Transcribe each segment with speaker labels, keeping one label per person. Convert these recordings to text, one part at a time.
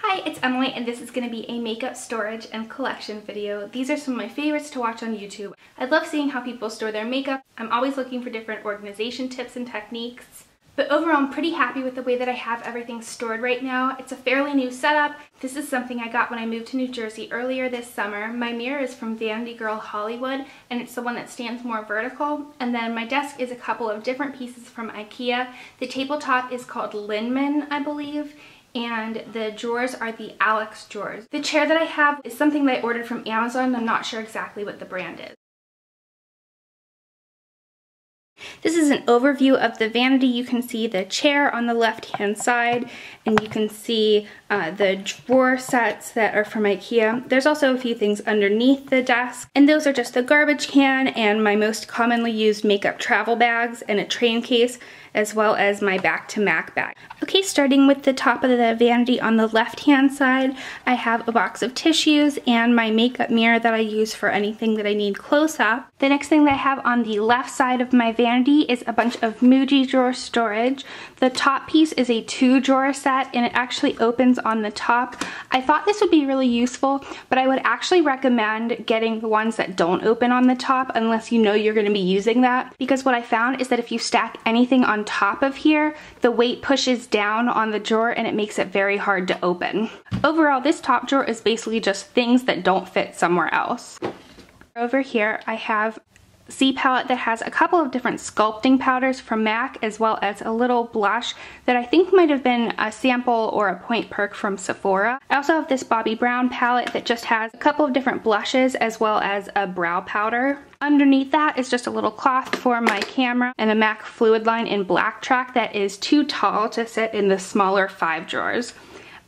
Speaker 1: Hi, it's Emily and this is going to be a makeup storage and collection video. These are some of my favorites to watch on YouTube. I love seeing how people store their makeup. I'm always looking for different organization tips and techniques. But overall, I'm pretty happy with the way that I have everything stored right now. It's a fairly new setup. This is something I got when I moved to New Jersey earlier this summer. My mirror is from Vanity Girl Hollywood, and it's the one that stands more vertical. And then my desk is a couple of different pieces from IKEA. The tabletop is called Linman, I believe, and the drawers are the Alex drawers. The chair that I have is something that I ordered from Amazon. I'm not sure exactly what the brand is. This is an overview of the vanity. You can see the chair on the left-hand side, and you can see the drawer sets that are from IKEA. There's also a few things underneath the desk, and those are just the garbage can and my most commonly used makeup travel bags and a train case, as well as my back to Mac bag. Okay, starting with the top of the vanity on the left-hand side, I have a box of tissues and my makeup mirror that I use for anything that I need close up. The next thing that I have on the left side of my vanity is a bunch of Muji drawer storage. The top piece is a 2-drawer set, and it actually opens on the top. I thought this would be really useful, but I would actually recommend getting the ones that don't open on the top unless you know you're going to be using that, because what I found is that if you stack anything on top of here, the weight pushes down on the drawer and it makes it very hard to open. Overall, this top drawer is basically just things that don't fit somewhere else. Over here, I have C palette that has a couple of different sculpting powders from MAC, as well as a little blush that I think might have been a sample or a point perk from Sephora. I also have this Bobbi Brown palette that just has a couple of different blushes as well as a brow powder. Underneath that is just a little cloth for my camera and a MAC fluid line in Black Track that is too tall to sit in the smaller 5 drawers.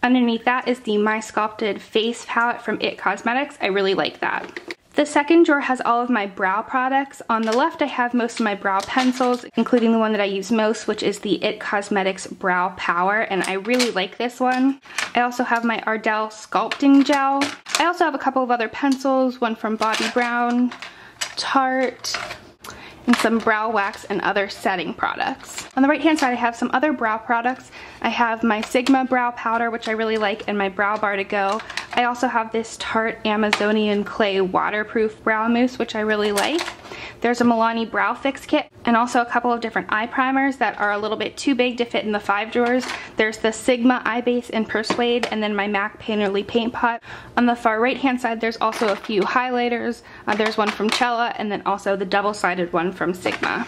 Speaker 1: Underneath that is the My Sculpted Face palette from IT Cosmetics. I really like that. The second drawer has all of my brow products. On the left, I have most of my brow pencils, including the one that I use most, which is the IT Cosmetics Brow Power, and I really like this one. I also have my Ardell Sculpting Gel. I also have a couple of other pencils, one from Bobbi Brown, Tarte, and some brow wax and other setting products. On the right hand side, I have some other brow products. I have my Sigma brow powder, which I really like, and my brow bar to go. I also have this Tarte Amazonian Clay waterproof brow mousse, which I really like. There's a Milani brow fix kit, and also a couple of different eye primers that are a little bit too big to fit in the 5 drawers. There's the Sigma Eye Base in Persuade, and then my MAC Painterly Paint Pot. On the far right hand side, there's also a few highlighters. There's one from Cella, and then also the double-sided one from Sigma.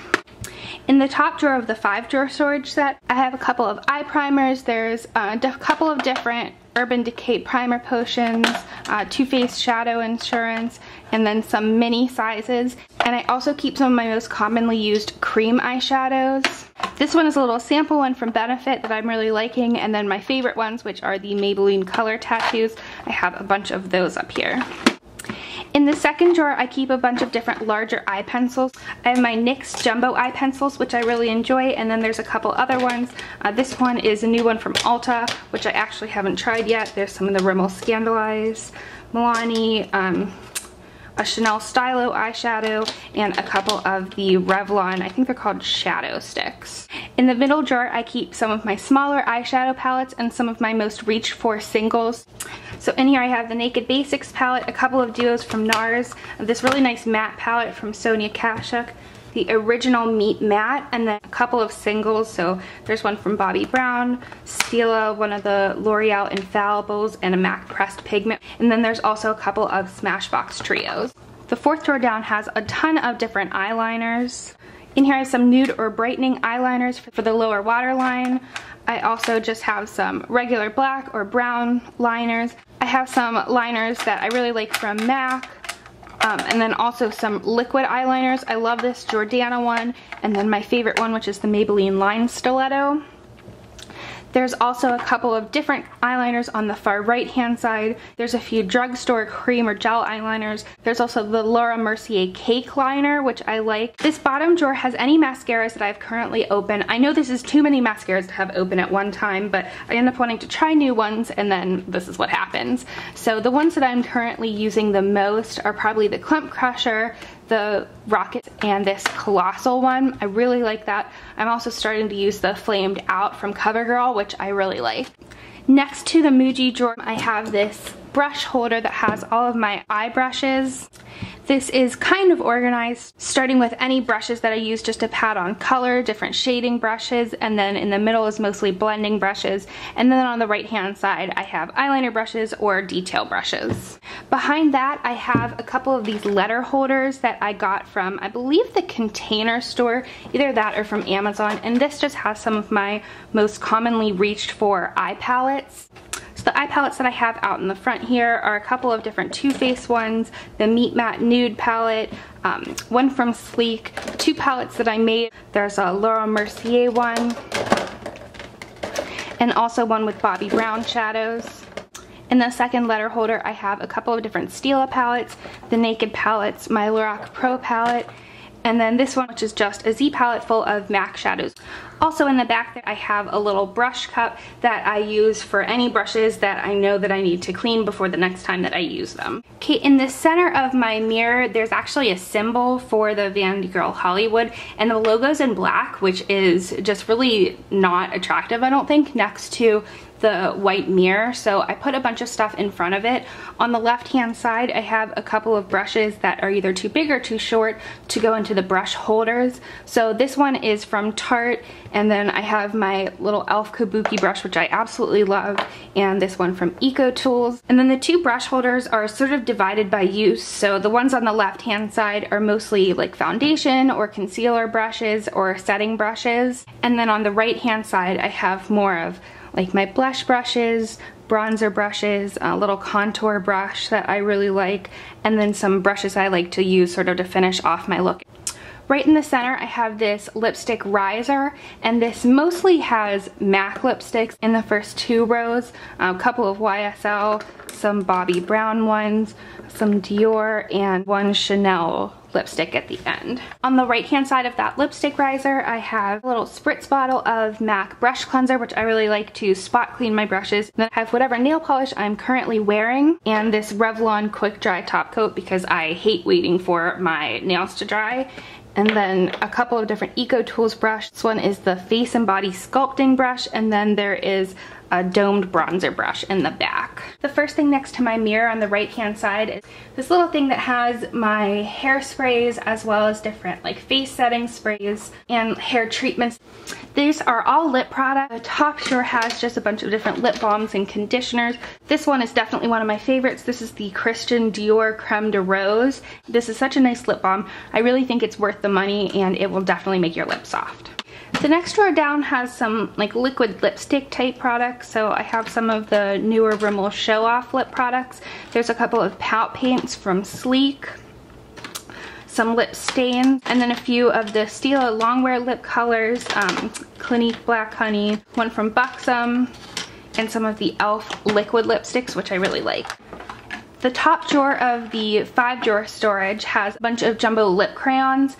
Speaker 1: In the top drawer of the 5-drawer storage set, I have a couple of eye primers. There's a couple of different Urban Decay primer potions, Too Faced Shadow Insurance, and then some mini sizes. And I also keep some of my most commonly used cream eyeshadows. This one is a little sample one from Benefit that I'm really liking, and then my favorite ones, which are the Maybelline Color Tattoos. I have a bunch of those up here. In the second drawer, I keep a bunch of different larger eye pencils. I have my NYX Jumbo eye pencils, which I really enjoy, and then there's a couple other ones. This one is a new one from Ulta, which I actually haven't tried yet. There's some of the Rimmel Scandaleyes, Milani, a Chanel Stylo eyeshadow, and a couple of the Revlon, I think they're called Shadow Sticks. In the middle drawer, I keep some of my smaller eyeshadow palettes and some of my most reach for singles. So in here I have the Naked Basics palette, a couple of duos from NARS, this really nice matte palette from Sonia Kashuk, the Original Meat Matte, and then a couple of singles. So there's one from Bobbi Brown, Stila, one of the L'Oreal Infallibles, and a MAC Pressed Pigment. And then there's also a couple of Smashbox trios. The fourth drawer down has a ton of different eyeliners. In here I have some nude or brightening eyeliners for the lower waterline. I also just have some regular black or brown liners. I have some liners that I really like from MAC. And then also some liquid eyeliners. I love this Jordana one, and then my favorite one, which is the Maybelline Line Stiletto. There's also a couple of different eyeliners on the far right hand side. There's a few drugstore cream or gel eyeliners. There's also the Laura Mercier Cake Liner, which I like. This bottom drawer has any mascaras that I've currently open. I know this is too many mascaras to have open at one time, but I end up wanting to try new ones, and then this is what happens. So the ones that I'm currently using the most are probably the Clump Crusher, the Rocket, and this Colossal one. I really like that. I'm also starting to use the Flamed Out from CoverGirl, which I really like. Next to the Muji drawer, I have this brush holder that has all of my eye brushes. This is kind of organized, starting with any brushes that I use just to pat on color, different shading brushes, and then in the middle is mostly blending brushes, and then on the right hand side I have eyeliner brushes or detail brushes. Behind that I have a couple of these letter holders that I got from, I believe, the Container Store, either that or from Amazon, and this just has some of my most commonly reached for eye palettes. So the eye palettes that I have out in the front here are a couple of different Too Faced ones, the Meat Matte Nude palette, one from Sleek, two palettes that I made. There's a Laura Mercier one, and also one with Bobbi Brown shadows. In the second letter holder, I have a couple of different Stila palettes, the Naked palettes, my Lorac Pro palette, and then this one, which is just a Z palette full of MAC shadows. Also in the back there, I have a little brush cup that I use for any brushes that I know that I need to clean before the next time that I use them. Okay, in the center of my mirror, there's actually a symbol for the Vanity Girl Hollywood, and the logo's in black, which is just really not attractive, I don't think, next to the white mirror, so I put a bunch of stuff in front of it. On the left hand side, I have a couple of brushes that are either too big or too short to go into the brush holders. So this one is from Tarte, and then I have my little e.l.f. Kabuki brush, which I absolutely love, and this one from Eco Tools. And then the two brush holders are sort of divided by use, so the ones on the left hand side are mostly like foundation or concealer brushes or setting brushes, and then on the right hand side I have more of like my blush brushes, bronzer brushes, a little contour brush that I really like, and then some brushes I like to use sort of to finish off my look. Right in the center, I have this lipstick riser, and this mostly has MAC lipsticks in the first two rows, a couple of YSL, some Bobbi Brown ones, some Dior, and one Chanel lipstick at the end. On the right hand side of that lipstick riser, I have a little spritz bottle of MAC brush cleanser, which I really like to spot clean my brushes. Then I have whatever nail polish I'm currently wearing, and this Revlon quick dry top coat because I hate waiting for my nails to dry. And then a couple of different Eco Tools brush. This one is the Face and Body Sculpting brush, and then there is a domed bronzer brush in the back. The first thing next to my mirror on the right hand side is this little thing that has my hairsprays as well as different like face setting sprays and hair treatments. These are all lip products. The top drawer has just a bunch of different lip balms and conditioners. This one is definitely one of my favorites. This is the Christian Dior Creme de Rose. This is such a nice lip balm. I really think it's worth the money, and it will definitely make your lips soft. The next drawer down has some like liquid lipstick type products. So I have some of the newer Rimmel Show Off lip products. There's a couple of pout paints from Sleek, some lip stains, and then a few of the Stila Longwear lip colors, Clinique Black Honey, one from Buxom, and some of the e.l.f. liquid lipsticks, which I really like. The top drawer of the 5-drawer storage has a bunch of jumbo lip crayons.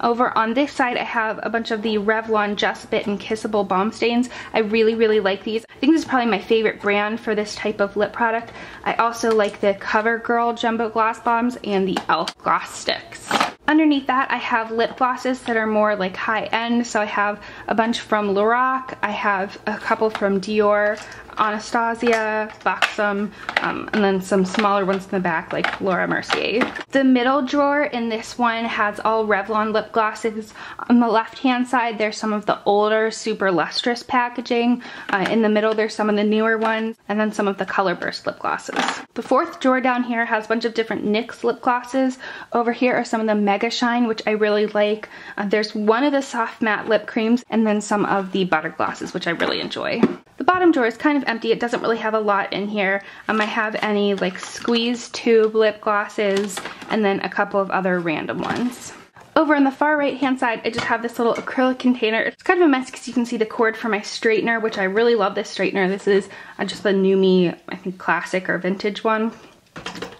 Speaker 1: Over on this side I have a bunch of the Revlon Just Bit and Kissable Balm Stains. I really like these. I think this is probably my favorite brand for this type of lip product. I also like the CoverGirl Jumbo Gloss Bombs and the e.l.f. Gloss Sticks. Underneath that I have lip glosses that are more like high-end, so I have a bunch from Lorac, I have a couple from Dior, Anastasia, Buxom, and then some smaller ones in the back like Laura Mercier. The middle drawer in this one has all Revlon lip glosses. On the left hand side there's some of the older super lustrous packaging. In the middle there's some of the newer ones, and then some of the Color Burst lip glosses. The fourth drawer down here has a bunch of different NYX lip glosses. Over here are some of the Mega Shine, which I really like. There's one of the soft matte lip creams, and then some of the butter glosses, which I really enjoy. The bottom drawer is kind of empty. It doesn't really have a lot in here. I have any like squeeze tube lip glosses, and then a couple of other random ones. Over on the far right hand side, I just have this little acrylic container. It's kind of a mess because you can see the cord for my straightener, which I really love this straightener. This is just the Numi, I think classic or vintage one.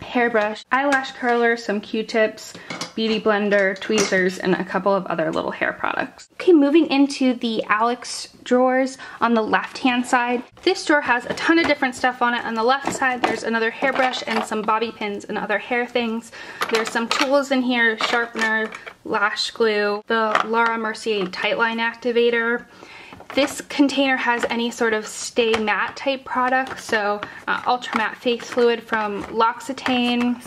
Speaker 1: Hairbrush, eyelash curler, some Q-tips, beauty blender, tweezers, and a couple of other little hair products. Okay, moving into the Alex drawers on the left hand side. This drawer has a ton of different stuff on it. On the left side there's another hairbrush and some bobby pins and other hair things. There's some tools in here, sharpener, lash glue, the Laura Mercier Tightline Activator, This container has any sort of stay matte type product, so Ultra Matte Face Fluid from L'Occitane,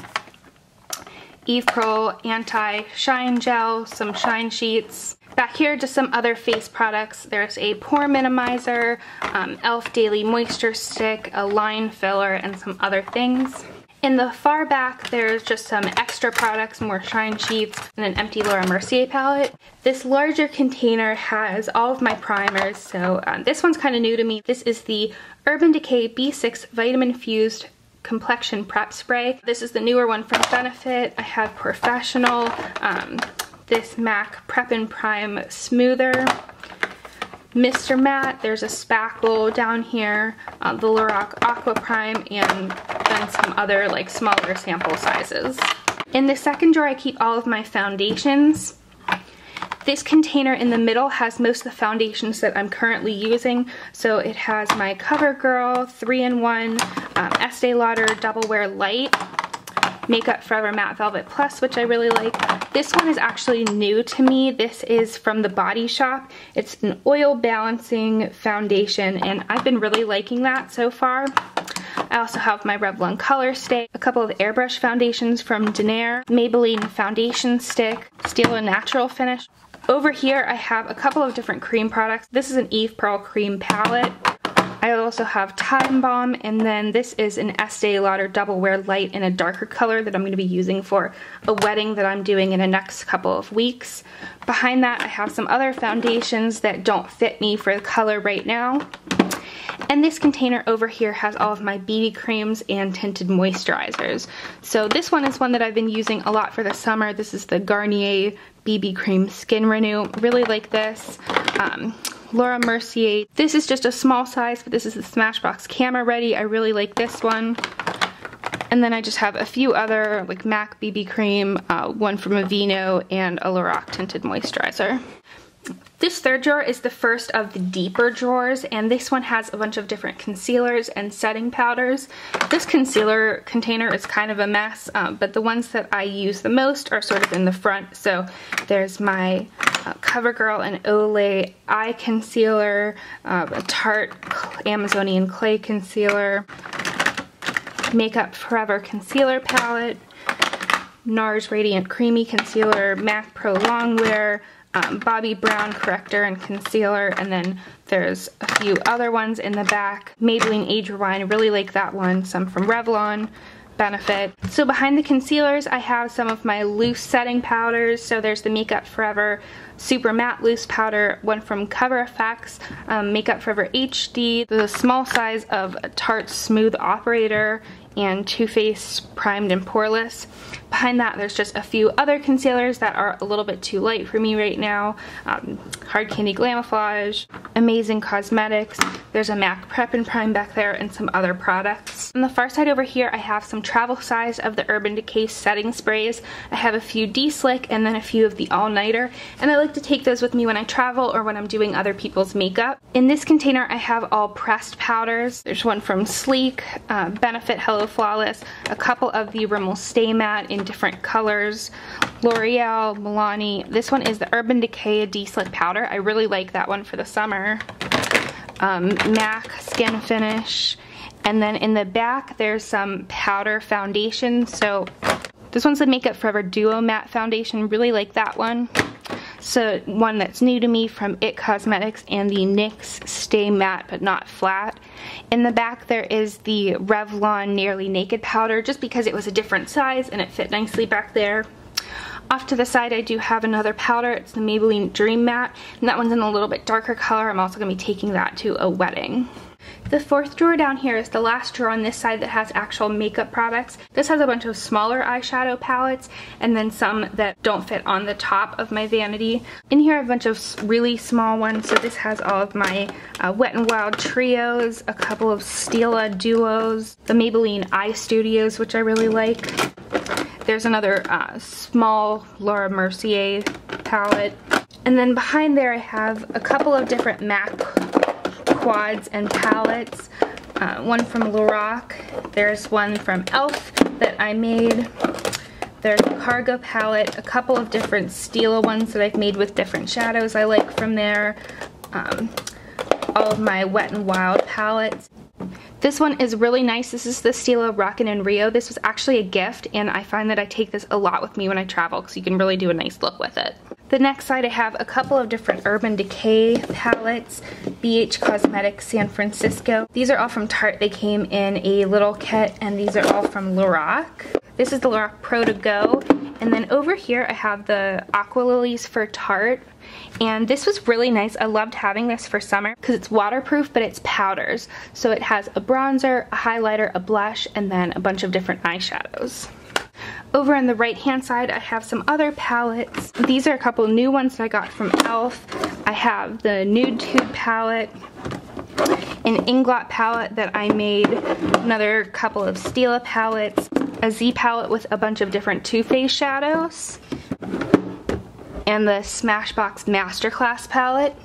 Speaker 1: Eve Pro Anti-Shine Gel, some shine sheets. Back here, just some other face products. There's a pore minimizer, e.l.f. Daily Moisture Stick, a line filler, and some other things. In the far back, there's just some extra products, more shine sheets, and an empty Laura Mercier palette. This larger container has all of my primers, so this one's kind of new to me. This is the Urban Decay B6 Vitamin Fused Complexion Prep Spray. This is the newer one from Benefit. I have Professional, this MAC Prep and Prime Smoother, Mr. Matte, there's a spackle down here, the Lorac Aqua Prime, and then some other like smaller sample sizes. In the second drawer I keep all of my foundations. This container in the middle has most of the foundations that I'm currently using. So it has my CoverGirl 3-in-1 Estee Lauder Double Wear Light, Makeup Forever Matte Velvet Plus, which I really like. This one is actually new to me. This is from the Body Shop. It's an oil balancing foundation, and I've been really liking that so far. I also have my Revlon Color Stay, a couple of airbrush foundations from Denier, Maybelline Foundation Stick, Stila Natural Finish. Over here I have a couple of different cream products. This is an Eve Pearl Cream Palette. I also have Time Bomb, and then this is an Estee Lauder Double Wear Light in a darker color that I'm going to be using for a wedding that I'm doing in the next couple of weeks. Behind that I have some other foundations that don't fit me for the color right now. And this container over here has all of my BB creams and tinted moisturizers. So this one is one that I've been using a lot for the summer. This is the Garnier BB Cream Skin Renew. Really like this. Laura Mercier. This is just a small size, but this is the Smashbox Camera Ready. I really like this one. And then I just have a few other like MAC BB cream, one from Aveeno, and a Lorac tinted moisturizer. This third drawer is the first of the deeper drawers, and this one has a bunch of different concealers and setting powders. This concealer container is kind of a mess, but the ones that I use the most are sort of in the front. So there's my CoverGirl and Olay Eye Concealer, a Tarte Amazonian Clay Concealer, Makeup Forever Concealer Palette, NARS Radiant Creamy Concealer, MAC Pro Longwear, Bobbi Brown Corrector and Concealer, and then there's a few other ones in the back. Maybelline Age Rewind, really like that one. Some from Revlon, Benefit. So behind the concealers I have some of my loose setting powders. So there's the Makeup Forever Super Matte Loose Powder, one from Cover FX, Makeup Forever HD, the small size of Tarte Smooth Operator, and Too Faced Primed and Poreless. Behind that there's just a few other concealers that are a little bit too light for me right now. Hard Candy Glamouflage, Amazing Cosmetics, there's a MAC Prep and Prime back there, and some other products. On the far side over here I have some travel size of the Urban Decay setting sprays. I have a few D-Slick and then a few of the All Nighter, and I like to take those with me when I travel or when I'm doing other people's makeup. In this container I have all pressed powders. There's one from Sleek, Benefit Hello Flawless, a couple of the Rimmel Stay Matte in different colors, L'Oreal, Milani. This one is the Urban Decay D-Slick powder. I really like that one for the summer. MAC Skin Finish. And then in the back there's some powder foundation. So this one's the Makeup Forever Duo Matte Foundation. Really like that one. So one that's new to me from IT Cosmetics, and the NYX Stay Matte but Not Flat. In the back there is the Revlon Nearly Naked powder, just because it was a different size and it fit nicely back there. Off to the side I do have another powder. It's the Maybelline Dream Matte, and that one's in a little bit darker color. I'm also going to be taking that to a wedding. The fourth drawer down here is the last drawer on this side that has actual makeup products. This has a bunch of smaller eyeshadow palettes and then some that don't fit on the top of my vanity. In here I have a bunch of really small ones. So this has all of my Wet n Wild trios, a couple of Stila duos, the Maybelline Eye Studios, which I really like. There's another small Laura Mercier palette. And then behind there I have a couple of different MAC quads and palettes. One from Lorac. There's one from e.l.f. that I made. There's a Cargo palette, a couple of different Stila ones that I've made with different shadows I like from there. all of my Wet n Wild palettes. This one is really nice. This is the Stila Rockin' in Rio. This was actually a gift, and I find that I take this a lot with me when I travel because you can really do a nice look with it. The next side I have a couple of different Urban Decay palettes, BH Cosmetics San Francisco. These are all from Tarte. They came in a little kit, and these are all from Lorac. This is the Lorac Pro to Go. And then over here I have the Aqua Lilies for Tarte. And this was really nice. I loved having this for summer because it's waterproof, but it's powders. So it has a bronzer, a highlighter, a blush, and then a bunch of different eyeshadows. Over on the right hand side I have some other palettes. These are a couple new ones that I got from e.l.f. I have the Nude Tube palette, an Inglot palette that I made, another couple of Stila palettes, a Z palette with a bunch of different Too Faced shadows, and the Smashbox Masterclass palette.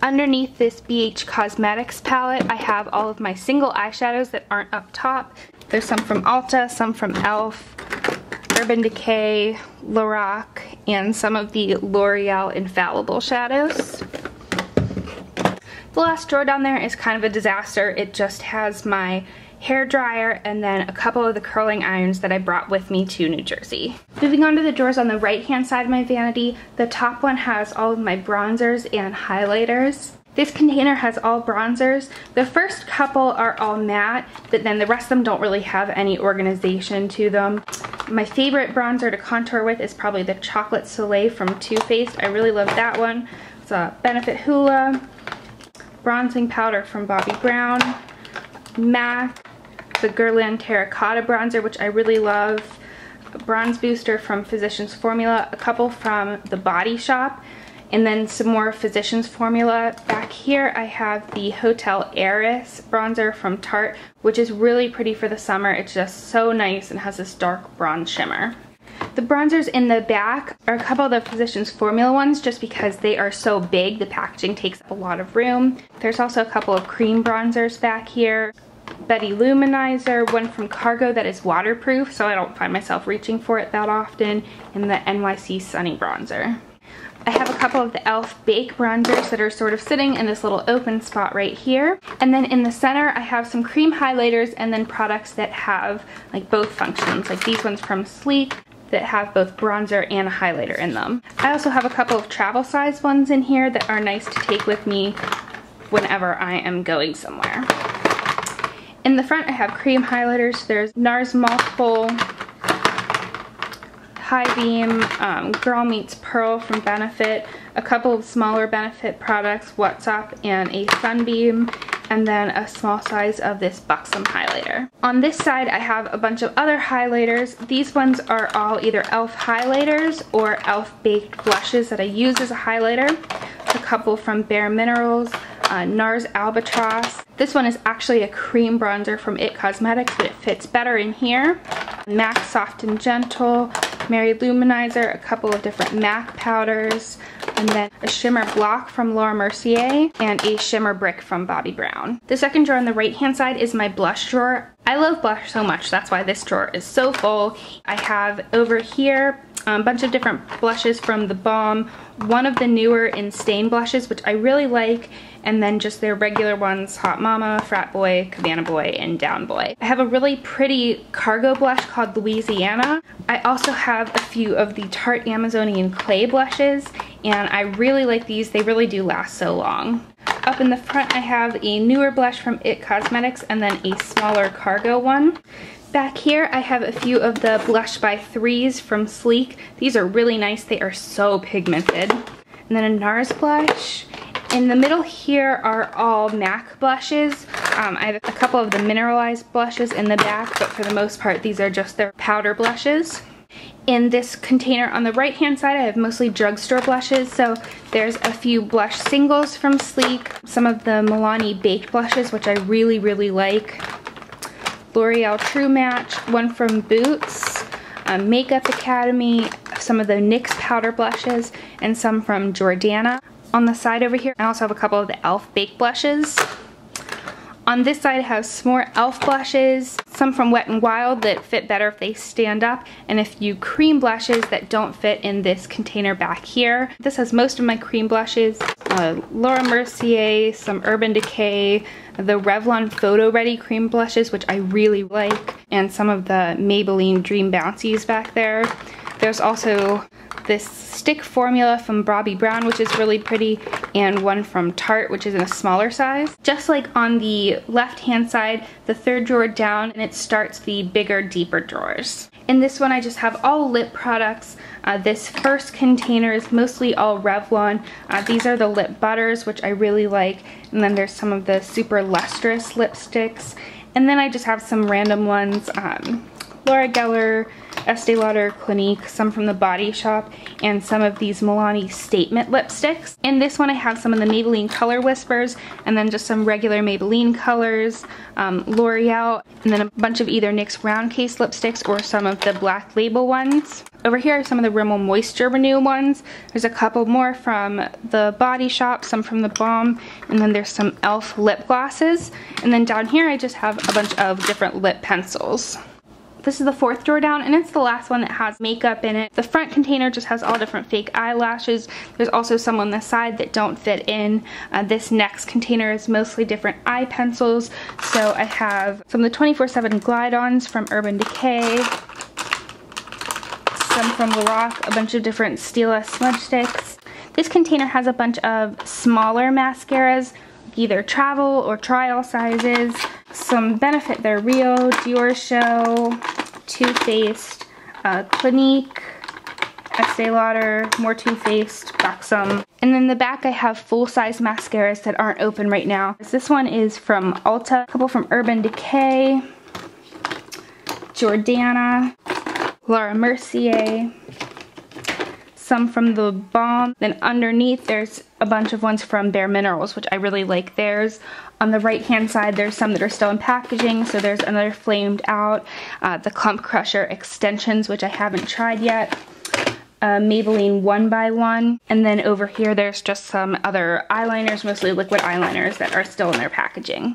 Speaker 1: Underneath this BH Cosmetics palette I have all of my single eyeshadows that aren't up top. There's some from Ulta, some from e.l.f., Urban Decay, Lorac, and some of the L'Oreal Infallible shadows. The last drawer down there is kind of a disaster. It just has my hair dryer and then a couple of the curling irons that I brought with me to New Jersey. Moving on to the drawers on the right hand side of my vanity, the top one has all of my bronzers and highlighters. This container has all bronzers. The first couple are all matte, but then the rest of them don't really have any organization to them. My favorite bronzer to contour with is probably the Chocolate Soleil from Too Faced. I really love that one. It's a Benefit Hoola, bronzing powder from Bobbi Brown, MAC, the Guerlain Terracotta bronzer, which I really love, a bronze booster from Physicians Formula, a couple from The Body Shop, and then some more Physicians Formula. Back here I have the Hotel Heiress bronzer from Tarte, which is really pretty for the summer. It's just so nice and has this dark bronze shimmer. The bronzers in the back are a couple of the Physicians Formula ones just because they are so big. The packaging takes up a lot of room. There's also a couple of cream bronzers back here. Betty Luminizer, one from Cargo that is waterproof, so I don't find myself reaching for it that often, and the NYC Sunny bronzer. I have a couple of the e.l.f. Bake bronzers that are sort of sitting in this little open spot right here. And then in the center I have some cream highlighters and then products that have like both functions, like these ones from Sleek that have both bronzer and a highlighter in them. I also have a couple of travel size ones in here that are nice to take with me whenever I am going somewhere. In the front I have cream highlighters. There's NARS Multiple, High Beam, Girl Meets Pearl from Benefit, a couple of smaller Benefit products, What's Up and a Sunbeam, and then a small size of this Buxom highlighter. On this side I have a bunch of other highlighters. These ones are all either e.l.f. highlighters or e.l.f. baked blushes that I use as a highlighter. A couple from Bare Minerals, NARS Albatross. This one is actually a cream bronzer from IT Cosmetics, but it fits better in here. MAC Soft and Gentle, Mary Luminizer, a couple of different MAC powders, and then a shimmer block from Laura Mercier, and a shimmer brick from Bobbi Brown. The second drawer on the right hand side is my blush drawer. I love blush so much, that's why this drawer is so full. I have over here a bunch of different blushes from The Balm, one of the newer in stain blushes, which I really like, and then just their regular ones, Hot Mama, Frat Boy, Cabana Boy, and Down Boy. I have a really pretty cargo blush called Louisiana. I also have a few of the Tarte Amazonian Clay blushes, and I really like these. They really do last so long. Up in the front I have a newer blush from IT Cosmetics and then a smaller cargo one. Back here I have a few of the Blush by Threes from Sleek. These are really nice. They are so pigmented. And then a NARS blush. In the middle here are all MAC blushes. I have a couple of the mineralized blushes in the back, but for the most part these are just their powder blushes. In this container on the right hand side I have mostly drugstore blushes, so there's a few blush singles from Sleek, some of the Milani baked blushes which I really like, L'Oreal True Match, one from Boots, Makeup Academy, some of the NYX powder blushes, and some from Jordana. On the side over here I also have a couple of the e.l.f. baked blushes. On this side I have some more e.l.f. blushes, some from Wet n Wild that fit better if they stand up, and a few cream blushes that don't fit in this container back here. This has most of my cream blushes. Laura Mercier, some Urban Decay, the Revlon Photo Ready cream blushes, which I really like, and some of the Maybelline Dream Bouncies back there. There's also this stick formula from Bobbi Brown, which is really pretty, and one from Tarte, which is in a smaller size. Just like on the left-hand side, the third drawer down, and it starts the bigger, deeper drawers. In this one, I just have all lip products. This first container is mostly all Revlon. These are the lip butters, which I really like, and then there's some of the super lustrous lipsticks. And then I just have some random ones. Laura Geller, Estee Lauder, Clinique, some from the Body Shop, and some of these Milani Statement lipsticks. In this one I have some of the Maybelline Color Whispers, and then just some regular Maybelline colors, L'Oreal, and then a bunch of either NYX round case lipsticks or some of the Black Label ones. Over here are some of the Rimmel Moisture Renew ones. There's a couple more from the Body Shop, some from the Balm, and then there's some e.l.f. lip glosses. And then down here I just have a bunch of different lip pencils. This is the fourth drawer down, and it's the last one that has makeup in it. The front container just has all different fake eyelashes. There's also some on the side that don't fit in. This next container is mostly different eye pencils. So I have some of the 24/7 Glide-Ons from Urban Decay, some from Lorac, a bunch of different Stila smudge sticks. This container has a bunch of smaller mascaras, either travel or trial sizes, some Benefit They're Real, Dior Show, Too Faced, Clinique, Estee Lauder, more Too Faced, back some. And then in the back I have full-size mascaras that aren't open right now. This one is from Ulta, a couple from Urban Decay, Jordana, Laura Mercier, some from the Balm. Then underneath there's a bunch of ones from Bare Minerals, which I really like theirs. On the right hand side there's some that are still in packaging, so there's another Flamed Out, the Clump Crusher extensions, which I haven't tried yet, Maybelline 1x1, and then over here there's just some other eyeliners, mostly liquid eyeliners, that are still in their packaging.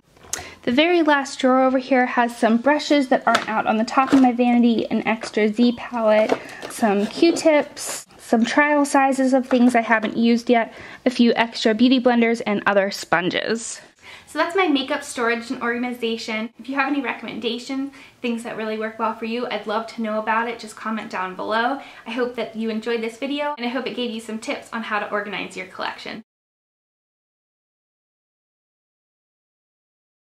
Speaker 1: The very last drawer over here has some brushes that aren't out on the top of my vanity, an extra Z palette, some Q-tips, some trial sizes of things I haven't used yet, a few extra beauty blenders, and other sponges. So that's my makeup storage and organization. If you have any recommendations, things that really work well for you, I'd love to know about it. Just comment down below. I hope that you enjoyed this video, and I hope it gave you some tips on how to organize your collection.